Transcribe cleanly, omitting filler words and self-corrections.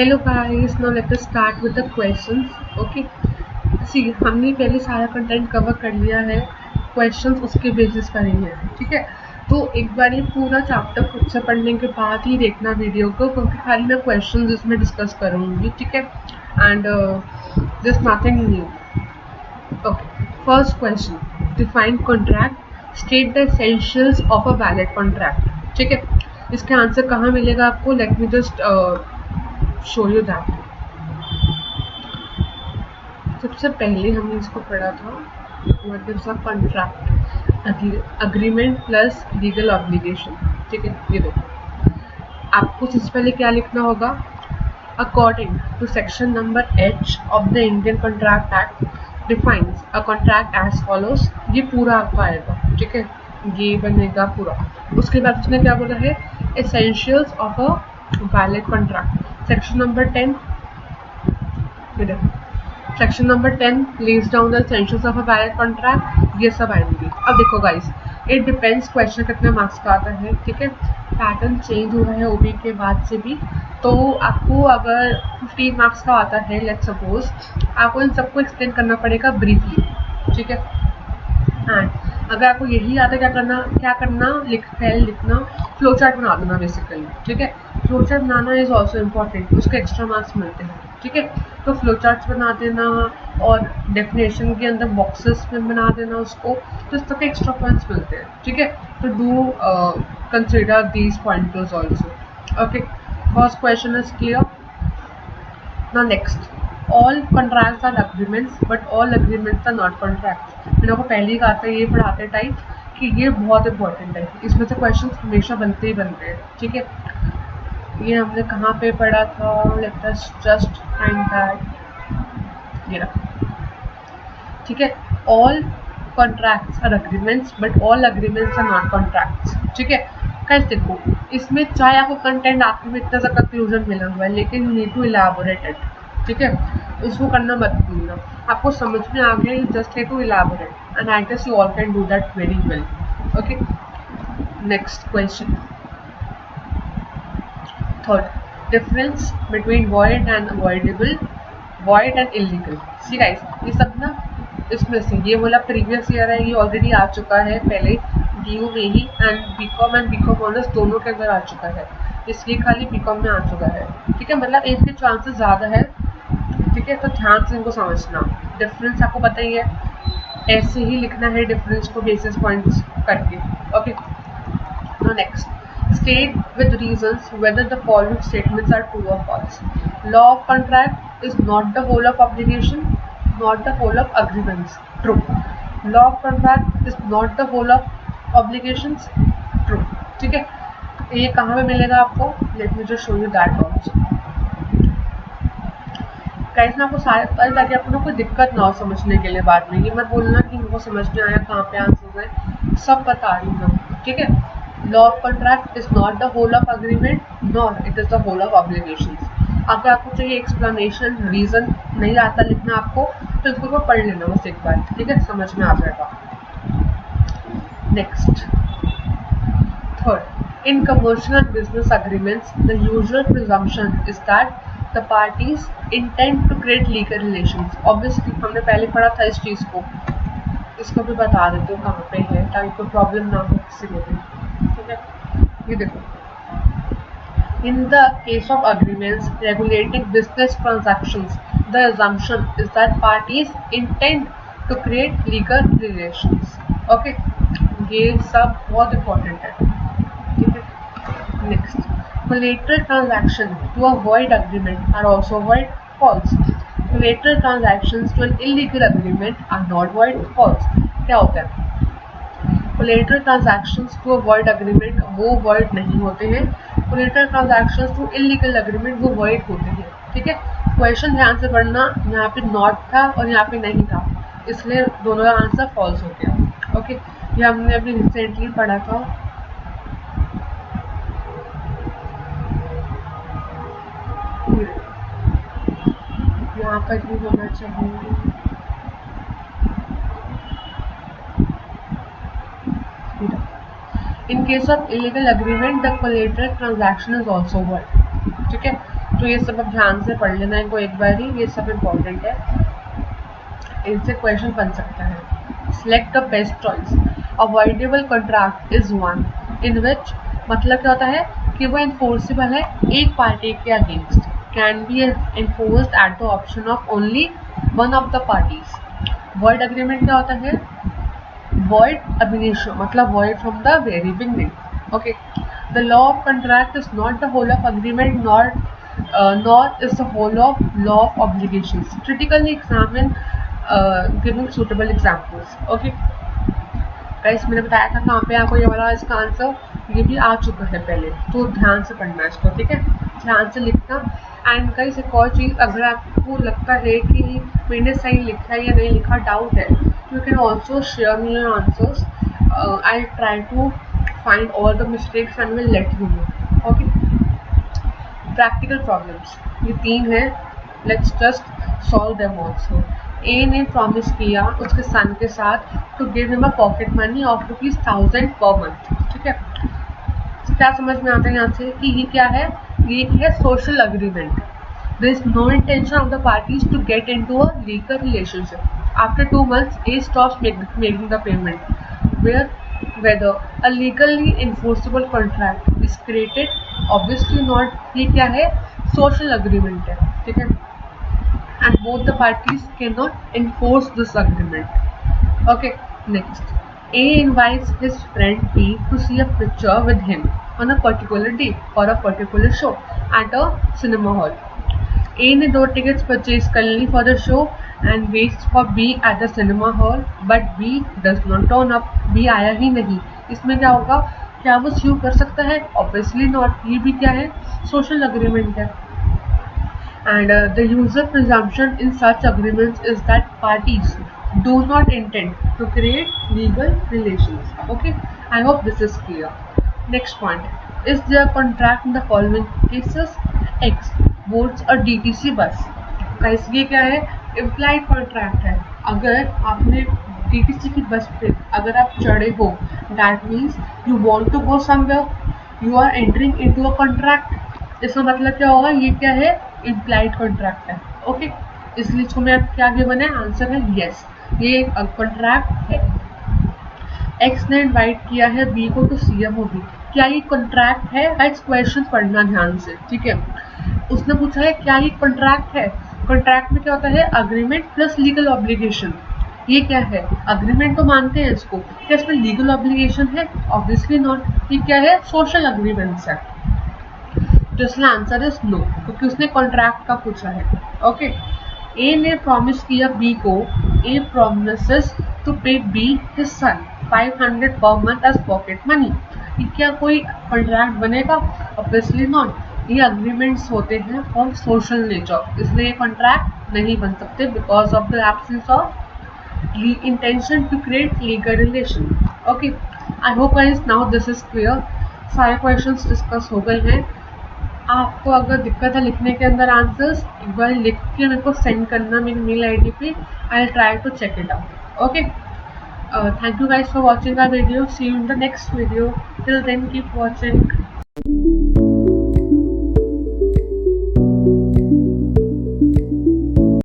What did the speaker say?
Hello guys, now let us start with the questions. Okay. सी हमने पहले सारा content cover कर लिया है, क्वेश्चंस उसके बेसिस पर ही है, ठीक है। तो एक बार ये पूरा चैप्टर खुद से पढ़ने के बाद ही देखना वीडियो को, क्योंकि खाली मैं क्वेश्चंस इसमें डिस्कस करूँगी, ठीक है। And this nothing new. Okay, first question, define contract, state the essentials of a valid contract, ठीक है। इसका आंसर कहाँ मिलेगा आपको? Let me just show you that. सबसे पहले हमने इसको पढ़ा था, what is a contract, agreement plus legal obligation, ठीक है। ये देखो, आपको सबसे पहले क्या लिखना होगा? According to section number H of the Indian Contract Act defines a contract as follows. ये पूरा आपका आएगा, ठीक है, ये बनेगा पूरा। उसके बाद उसने क्या बोला है? Essentials of a valid contract, section number 10। ये देखो, section number 10 lays down the essentials of a valid contract, ये सब आएंगे। अब देखो गाइस, इट डिपेंड्स क्वेश्चन कितने मार्क्स का आता है, ठीक है। पैटर्न चेंज हुआ है ओबी के बाद से भी, तो आपको अगर 15 मार्क्स का आता है, लेट्स सपोज, आपको इन सबको एक्सप्लेन करना पड़ेगा ब्रीफली, ठीक है। एंड अगर आपको यही आता है क्या करना लिखना, फ्लो चार्ट बना देना बेसिकली, ठीक है। Flow chart banana is also important, उसके एक्स्ट्रा मार्क्स मिलते हैं, ठीक है। तो फ्लो चार्ट्स बना देना और डेफिनेशन के अंदर बॉक्सेस में बना देना उसको, तो इस तरह के एक्स्ट्रा पॉइंट्स मिलते हैं, ठीक है। तो do consider these pointers also. Okay, first question is clear. Now next, all contracts are agreements, but all agreements are not contracts. मैंने आपको पहले ही कहा था, ये पढ़ाते टाइम कि ये बहुत इंपॉर्टेंट है, इसमें से क्वेश्चन हमेशा बनते ही बनते हैं, ठीक है। ये हमने कहाँ पे पढ़ा था? Let us just find that. ये रखा, ठीक है। All contracts are agreements, but all agreements are not contracts, ठीक है। कैसे देखो, इसमें चाहे आपको कंटेंट आखिर में इतना सा कंक्लूजन मिला हुआ है, लेकिन you need to elaborate it, ठीक है। उसको करना मत भूलना, आपको समझ में आ गया, you just need to elaborate and I guess you all can do that very well. Okay, next question, third, difference between void and avoidable, void and illegal. See guys, ये सब ना इसमें से, ये बोला प्रीवियस ईयर है, ये already आ चुका है पहले DU में ही, एंड बीकॉम ऑनर्स दोनों के अंदर आ चुका है, इसलिए खाली बीकॉम में आ चुका है, ठीक है। मतलब इसके चांसेस ज़्यादा है, ठीक है। तो ध्यान से इनको समझना, डिफरेंस आपको पता ही है, ऐसे ही लिखना है डिफरेंस को बेसिस पॉइंट्स करके। Okay, now next, state with reasons whether the following statements are true or false. Law of contract is not the whole of obligation, not the whole of agreements. True. Law of contract is not the whole of obligations. True. ठीक है, ये कहाँ पे मिलेगा आपको? Let me just show you that also. Guys, मैं आपको सारे बता, ताकि आपको ना कोई दिक्कत ना हो समझने के लिए बाद में, ये मत बोलना कि इनको समझ में आया, कहाँ पे आंसर है, सब बता रही हूँ, ठीक है। Law of contract is not the whole of agreement, not it is the whole of obligations. अगर आपको चाहिए एक्सप्लेनेशन, रीजन नहीं आता लिखना आपको, तो इसको पढ़ लेना बस एक बार, ठीक है, समझ में आ जाएगा। Next, third, in commercial and business agreements the usual presumption is that the parties intend to create legal relations. Obviously हमने पहले पढ़ा था इस चीज़ को, इसको भी बता देते हो कहाँ पे है, ताकि कोई प्रॉब्लम ना हो किसी को भी, ठीक है। ये देखो, in the case of agreements regulating business transactions, the assumption is that parties intend to create legal relations. Okay, ये सब बहुत important है, ठीक है। Next, collateral transaction to a void agreement are also void. False. Collateral transactions to an illegal agreement are not void. False. क्या होता है? collateral transactions to a void agreement वो void नहीं होते हैं, collateral transactions to illegal agreement वो void होते हैं, ठीक है। क्वेश्चन ध्यान से पढ़ना, यहाँ पे नॉट था और यहाँ पे नहीं था, इसलिए दोनों का आंसर फॉल्स हो गया। ओके, ये हमने अभी रिसेंटली पढ़ा था। यहाँ पर भी होना चाहिए, in case of illegal agreement the collateral transaction is also void, ठीक है। तो ये सब अब ध्यान से पढ़ लेना इनको एक बार ही, ये सब इम्पोर्टेंट है, इनसे क्वेश्चन बन सकता है। Select the best choice. Avoidable contract is one in which, मतलब क्या होता है कि वो इन्फोर्सिबल है एक पार्टी के against, can be enforced at the option of only one of the parties. Void agreement क्या होता है? वॉइड अब इनिशियो मतलब void from the very beginning. Okay, the law of contract is not the whole of agreement, nor is the whole of law of obligations. Critically examine giving suitable examples. Okay, guys मैंने बताया था कहाँ पे आपको ये वाला इसका answer, ये भी आ चुका है पहले, तो ध्यान से पढ़ना इसको, ठीक है, ध्यान से लिखना. एंड गाइस एक और चीज़, अगर आपको लगता है कि मैंने सही लिखा है या नहीं लिखा, डाउट है, you can also share me your answers. I try to find all the mistakes and will let you know. Okay, practical problems ये 3 है, let's just solve them also. A ने प्रॉमिस किया उसके सन के साथ to give him a pocket money of ₹1000 per month. ठीक है, तो क्या समझ में आता है यहाँ से कि ये क्या है? ये है social agreement. There is no intention of the parties to get into a legal relationship. After 2 months, A stops making the payment. Whether a legally enforceable contract is created, obviously not. ये क्या है? Social agreement है, ठीक है, and both the parties cannot enforce this agreement. Okay, next. A invites his friend B to see a picture with him on a particular day or a particular show at a cinema hall. A ने 2 tickets purchase कर ली for the show and waits for B at the cinema hall, but B does not turn up. B आया ही नहीं. इसमें क्या होगा? क्या वो sue कर सकता है? Obviously not. ये भी क्या है? Social agreement है. And the usual presumption in such agreements is that parties do not intend to create legal relations. Okay, I hope this is clear. Next point. Is there a contract in the following cases? X boards a DTC बस. Guys ये क्या है? Implied contract है. अगर आपने DTC की बस पे अगर आप चढ़े हो, that means you want to go somewhere, you are entering into a contract. इसका मतलब क्या होगा? ये क्या है? इम्प्लाइड कॉन्ट्रैक्ट है. ओके, इसलिए इसको मैं क्या गिवन है? आंसर है यस, ये एक कॉन्ट्रैक्ट है. एक्स ने इनवाइट किया है बी को टू सी अ मूवी. क्या ये कॉन्ट्रैक्ट है? गाइस क्वेश्चन पढ़ना ध्यान से, ठीक है. उसने पूछा है क्या ये कॉन्ट्रैक्ट है. कॉन्ट्रैक्ट में क्या होता है? Agreement plus legal obligation. ये क्या है? अग्रीमेंट तो मानते हैं इसको, क्या इसमें लीगल ऑब्लिगेशन है? Obviously not. ये क्या है? सोशल अग्रीमेंट्स है. तो इसलिए आंसर इज नो, क्योंकि उसने कॉन्ट्रैक्ट का पूछा है. ओके, ए ने प्रॉमिस किया बी को. ए प्रॉमिसेस टू पे be his son 500 per month as pocket money. क्या कोई कॉन्ट्रैक्ट बनेगा? Obviously not. ये अग्रीमेंट्स होते हैं और सोशल नेचर, इसलिए ये कॉन्ट्रैक्ट नहीं बन सकते because of the absence of intention to create legal relation. Okay, I hope guys now this is clear. सारे क्वेश्चंस डिस्कस हो गए हैं. आपको अगर दिक्कत है लिखने के अंदर आंसर्स, एक बार लिख के मेरे को सेंड करना मेरी मेल आईडी पे. I will try to check it out. Okay, thank you guys for watching our video. See you in the next video. Till then, keep watching.